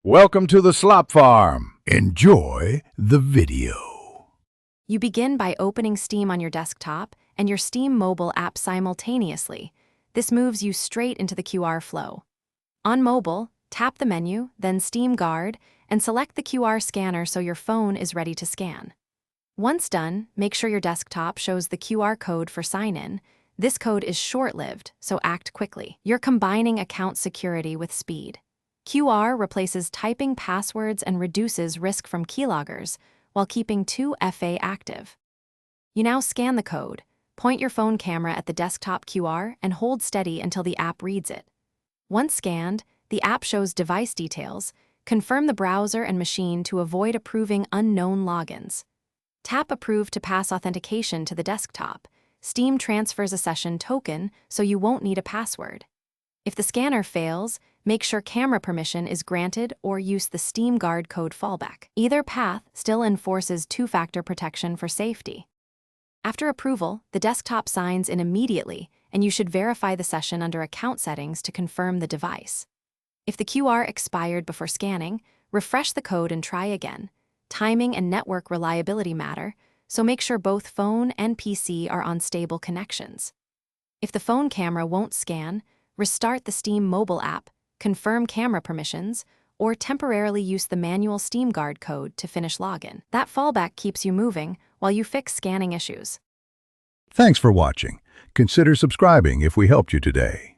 Welcome to the Slop Farm. Enjoy the video. You begin by opening Steam on your desktop and your Steam mobile app simultaneously. This moves you straight into the QR flow. On mobile, tap the menu, then Steam Guard, and select the QR scanner so your phone is ready to scan. Once done, make sure your desktop shows the QR code for sign-in. This code is short-lived, so act quickly. You're combining account security with speed. QR replaces typing passwords and reduces risk from keyloggers while keeping 2FA active. You now scan the code, point your phone camera at the desktop QR, and hold steady until the app reads it. Once scanned, the app shows device details. Confirm the browser and machine to avoid approving unknown logins. Tap Approve to pass authentication to the desktop. Steam transfers a session token, so you won't need a password. If the scanner fails, make sure camera permission is granted or use the Steam Guard code fallback. Either path still enforces two-factor protection for safety. After approval, the desktop signs in immediately, and you should verify the session under Account Settings to confirm the device. If the QR expired before scanning, refresh the code and try again. Timing and network reliability matter, so make sure both phone and PC are on stable connections. If the phone camera won't scan, restart the Steam mobile app, confirm camera permissions, or temporarily use the manual Steam Guard code to finish login. That fallback keeps you moving while you fix scanning issues. Thanks for watching. Consider subscribing if we helped you today.